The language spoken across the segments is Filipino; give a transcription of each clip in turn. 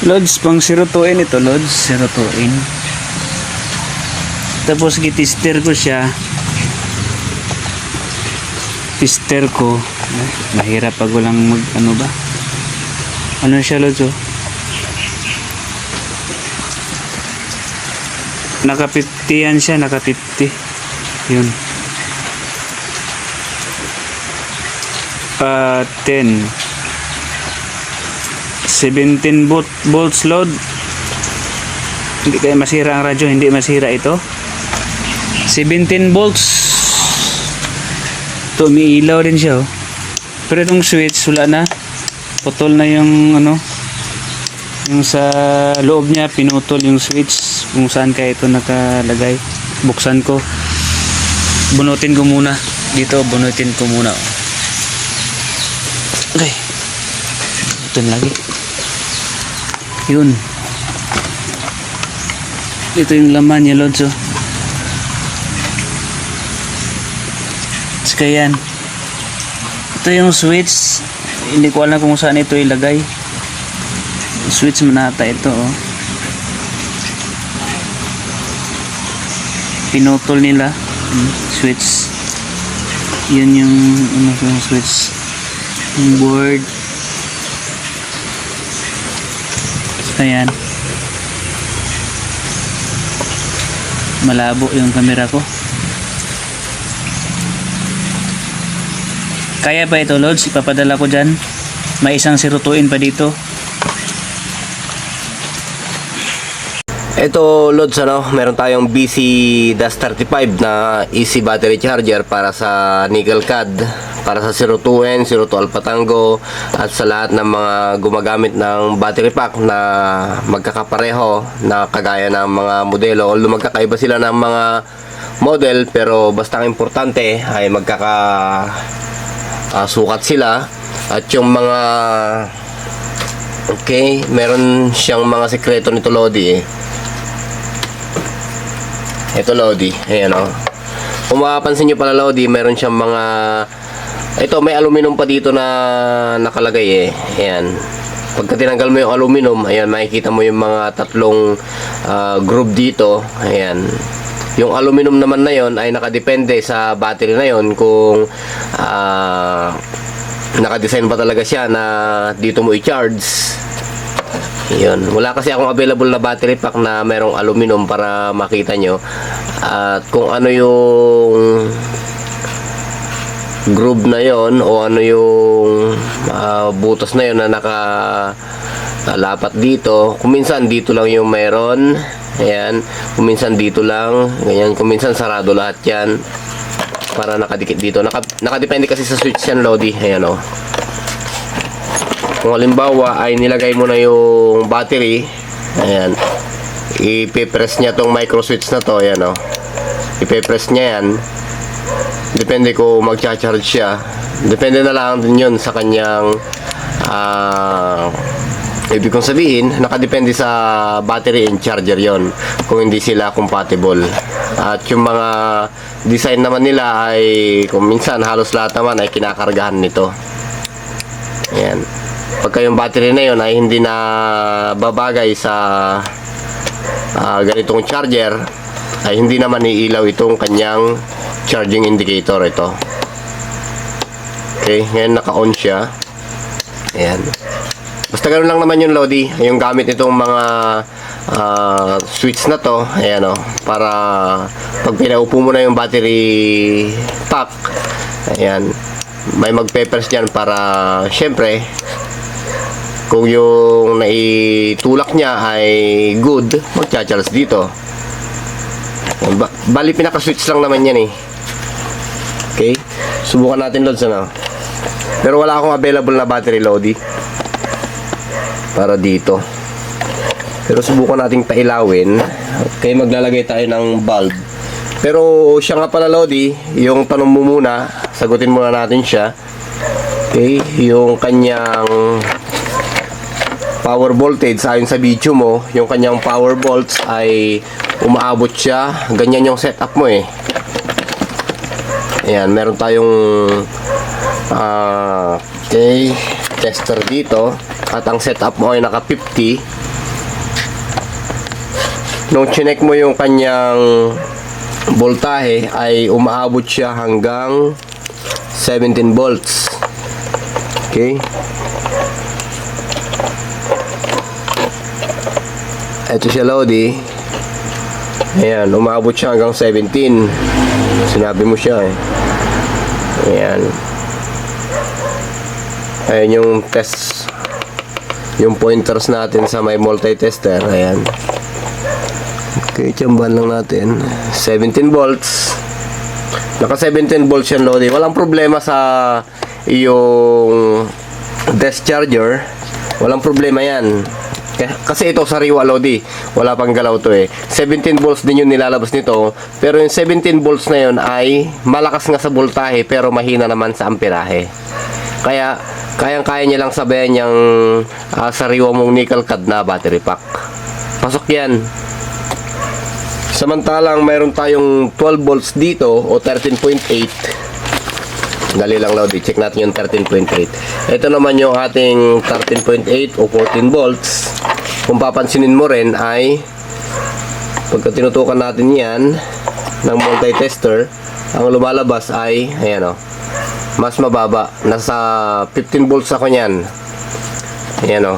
Lods, pang 02N ito, Lods. 02N. Tapos gitister ko siya. Tister ko. Mahirap pag walang ano ba? Ano siya, Lods, oh? Naka 50 yan siya, naka 50. Yun. 10. 17 volts load. Hindi kaya masira ang radyo, hindi masira ito. 17 volts. Ito, may ilaw din siya, oh. Pero itong switch, wala na. Putol na yung ano, yung sa loob niya, pinutol yung switch kung saan kaya ito nakalagay. Buksan ko. Bunutin ko muna. Dito, bunutin ko muna. Okay. Ito lagi. Yun. Ito yung laman niya, Lods, oh. Saka yan. Ito yung switch. Hindi ko alam kung saan ito ilagay. Switch manata ito, oh. Pinutol nila. Switch. Yun yung ano yung switch. Yung board. Ayan. Malabo yung camera ko. Kaya pa ito, Lods? Ipapadala ko dyan. May isang 02N pa dito. Ito, Lods, meron tayong BC-35 na easy battery charger para sa nickel cad, para sa 02N, 02 Alpha Tango, at sa lahat ng mga gumagamit ng battery pack na magkakapareho na kagaya ng mga modelo. Although magkakaiba sila ng mga model, pero basta ang importante ay sukat sila. At yung mga meron siyang mga sekreto nito, Lodi, eh. Ito, Lodi, ayan, oh. Kung mapapansin nyo pala, Lodi, meron siyang mga, ito, may aluminum pa dito na nakalagay, eh. Ayan. Pagka tinanggal mo yung aluminum, ayan, makikita mo yung mga tatlong groove dito. Ayan. Yung aluminum naman na yon ay nakadepende sa battery na yon kung nakadesign ba talaga siya na dito mo i-charge. Yun. Wala kasi akong available na battery pack na merong aluminum para makita nyo at kung ano yung groove na yon o ano yung butas na yon na nakalapat dito. Kung minsan dito lang yung meron, ayan, kung minsan dito lang, ganyan, kung minsan sarado lahat yan para nakadikit dito. Nakadepende kasi sa switch yan, Lodi. Ayan, oh. Kung halimbawa ay nilagay mo na yung battery, ayan, ipipress niya tong micro switch na to, ayan, oh. Ipipress niya yan. Depende kung magcha-charge siya. Depende na lang din yun sa kanyang ibig kong sabihin, nakadepende sa battery and charger yon kung hindi sila compatible. At yung mga design naman nila ay kung minsan halos lahat naman ay kinakargahan nito. Ayan. Pagka yung battery na yon ay hindi na babagay sa ganitong charger, ay hindi naman iilaw itong kanyang charging indicator ito. Okay, ngayon naka-on siya. Ayan. Basta ganoon lang naman yung, Lodi, yung gamit nitong mga switch na to. Ayan, oh, para pag pinaupo mo na yung battery pack, ayan, may magpe-press dyan para syempre kung yung naitulak niya ay good, magcha-charge dito. Bali pinaka-switch lang naman yan, eh. Okay, subukan natin, Lods, ano. Pero wala akong available na battery, Lodi, para dito. Pero subukan nating pailawin. Okay, maglalagay tayo ng bulb. Pero siya nga pala, Lodi, yung tanong mo muna, sagutin muna natin siya. Okay, yung kanyang power voltage, ayon sa video mo, yung kanyang power volts ay umaabot siya. Ganyan yung setup mo, eh. Ayan, meron tayong okay, tester dito. At ang setup mo ay naka 50. nung chinek mo yung kanyang voltahe ay umaabot siya hanggang 17 volts. Okay? Ito siya, Lodi. Ayan, umaabot siya hanggang 17. Sinabi mo siya eh. Ayan. Ayan yung test, yung pointers natin sa may multi-tester. Ayan. Okay, tsambahan lang natin. 17 volts. Naka 17 volts yan, Lodi. Walang problema sa yung desk charger. Walang problema yan. Kasi ito sariwa, Lodi. Wala pang galaw to eh. 17 volts din yung nilalabas nito. Pero yung 17 volts na yun ay malakas nga sa voltahe pero mahina naman sa amperahe. Kaya kayang-kaya niya lang sabayan yung sariwa mong nickel cad na battery pack. Pasok yan. Samantalang mayroon tayong 12 volts dito o 13.8. Dali lang, Lodi. Check natin yung 13.8. Ito naman yung ating 13.8 o 14 volts. Kung papansinin mo rin ay pagka tinutukan natin yan ng multi-tester, ang lumalabas ay ayan o, mas mababa. Nasa 15 volts ako nyan. Ayan o,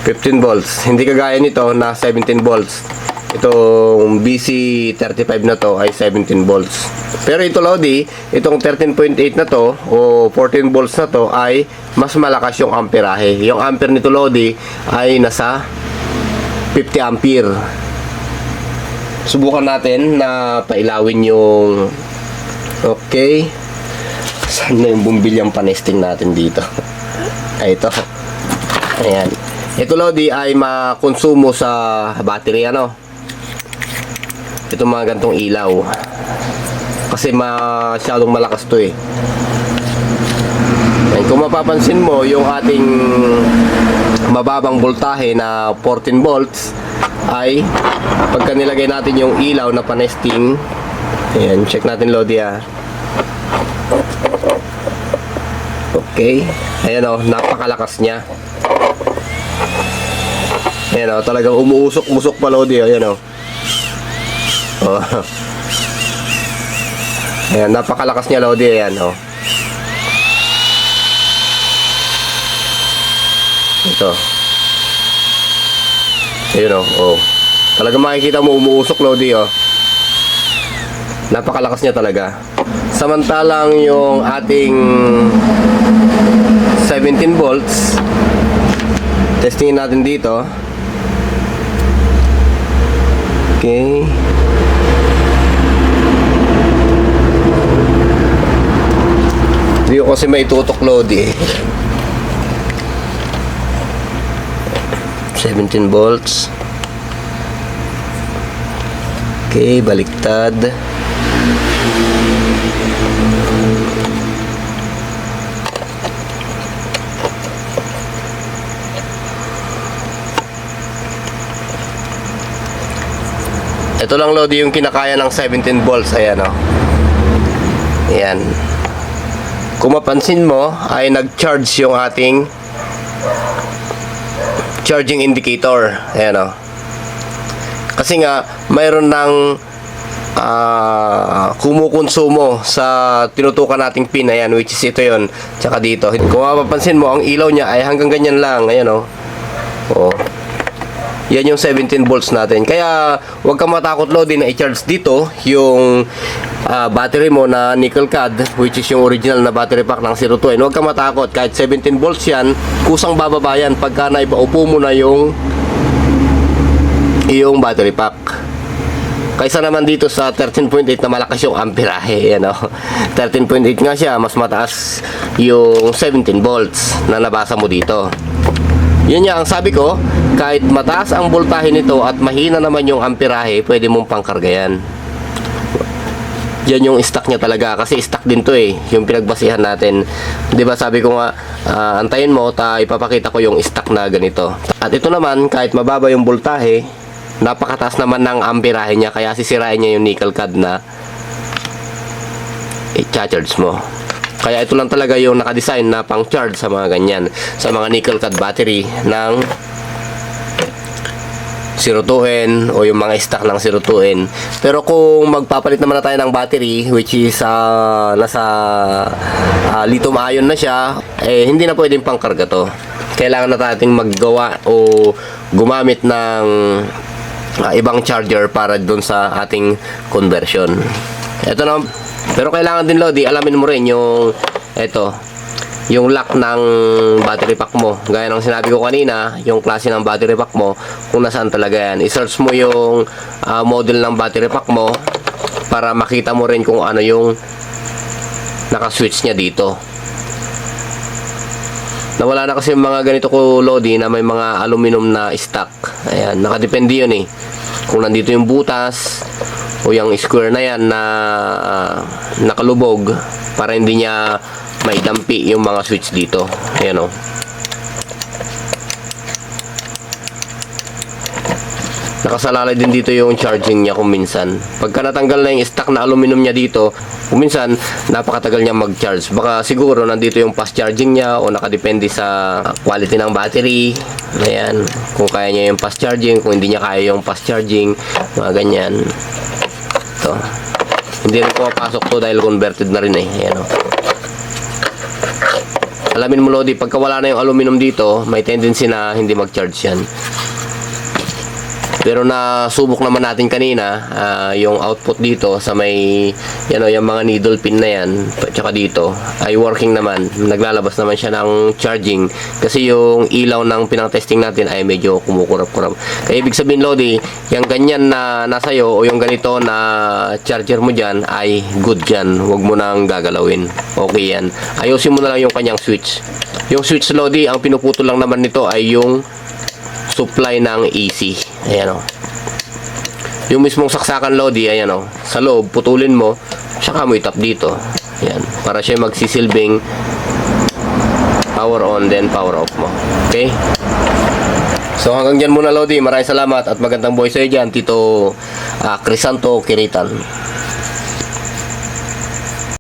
15 volts. Hindi kagaya nito na 17 volts. Itong BC35 na to ay 17 volts. Pero ito, Lodi, itong 13.8 na to o 14 volts na to ay mas malakas yung amperahe. Yung ampere nito, Lodi, ay nasa 50 ampere. Subukan natin na pailawin yung okay. Saan na yung bumbilyang panesting natin dito? Ay, ito. Ayan. Ito, Lodi, ay makonsumo sa battery, ano? Ito mga gantong ilaw. Kasi masyadong malakas to eh. Ayan, kung mapapansin mo, yung ating mababang voltahe na 14 volts ay pagka nilagay natin yung ilaw na panesting, ayan, check natin, Lodi, ah. Okay. Ayan o, napakalakas niya. Ayan o, talagang umuusok-usok pa, Lodi. Ayan o. Oh. Ayan, napakalakas niya, Lodi. Ayan o. Ito. Ayan o. Oh. Talagang makikita mo umuusok, Lodi. Oh. Napakalakas niya talaga. Samantalang yung ating 17 volts, testingin natin dito. Okay. Hindi ko kasi may tutok, Lodi. 17 volts. Okay, baliktad. Ito lang, Lodi, yung kinakaya ng 17 volts. Ayan o. Ayan. Kung mapansin mo, ay nag-charge yung ating charging indicator. Ayan o. Kasi nga, mayroon ng kumukonsumo sa tinutukan nating pin. Ayan, which is ito yun. Tsaka dito. Kung mapapansin mo, ang ilaw niya ay hanggang ganyan lang. Ayan o. Oo. Yan yung 17 volts natin. Kaya huwag kang matakot, Lodi, na i-charge dito yung battery mo na nickel cad, which is yung original na battery pack ng 02N. Huwag kang matakot. Kahit 17 volts yan, kusang bababa yan pagka naipaupo mo na yung battery pack. Kaysa naman dito sa 13.8 na malakas yung amperahe. Ano? 13.8 nga siya, mas mataas yung 17 volts na nabasa mo dito. Yun nga ang sabi ko, kahit mataas ang voltahe nito at mahina naman yung amperahe, pwede mong pangkarga yan. Yan yung stock niya talaga, kasi stock din to eh, yung pinagbasihan natin. 'Di ba, sabi ko nga, antayin mo, ipapakita ko yung stock na ganito. At ito naman, kahit mababa yung voltahe, napakataas naman ng amperahe niya, kaya sisirain niya yung nickel cad na i-charge mo. Kaya ito lang talaga yung nakadesign na pang charge sa mga ganyan, sa mga nickel cad battery ng 02N o yung mga stock ng 02N. Pero kung magpapalit naman na tayo ng battery, which is nasa lithium ion na siya, hindi na pwedeng pangkarga to. Kailangan na nating maggawa o gumamit ng ibang charger para doon sa ating conversion. Ito na, pero kailangan din, Lodi, alamin mo rin yung yung lock ng battery pack mo. Gaya ng sinabi ko kanina, yung klase ng battery pack mo, kung nasaan talaga yan. I-search mo yung model ng battery pack mo para makita mo rin kung ano yung naka-switch niya dito. Nawala na kasi yung mga ganito ko, Lodi, na may mga aluminum na stock. Ayan, nakadepende yun eh. Kung nandito yung butas o yung square na yan na nakalubog para hindi niya may dampi yung mga switch dito. Ayan o. Nakasalalay din dito yung charging niya kung minsan. Pagka natanggal na yung stock na aluminum niya dito, kung minsan napakatagal niya mag-charge. Baka siguro nandito yung fast charging niya o nakadepende sa quality ng battery. Ayan. Kung kaya niya yung fast charging, kung hindi niya kaya yung fast charging, mga ganyan. Ito. Hindi rin pumapasok to dahil converted na rin eh. Ayan o. Alamin mo, Lodi, pagka wala na yung aluminum dito, may tendency na hindi mag-charge yan. Pero nasubok naman natin kanina, yung output dito sa may, yung mga needle pin na yan, tsaka dito, ay working naman. Naglalabas naman siya ng charging. Kasi yung ilaw ng pinang-testing natin ay medyo kumukurap-kurap. Kaya ibig sabihin, Lodi, yung ganyan na nasa'yo o yung ganito na charger mo dyan ay good dyan. Huwag mo nang gagalawin. Okay yan. Ayusin mo na lang yung kanyang switch. Yung switch, Lodi, ang pinuputol lang naman nito ay yung supply ng AC. Ayan o. Yung mismong saksakan, Lodi, ayan o. Sa loob, putulin mo, saka mo itap dito. Ayan. Para siya magsisilbing power on, then power off mo. Okay? So hanggang dyan muna, Lodi. Maraming salamat at magandang buhay sa iyo dyan, Tito Crisanto Kiritan.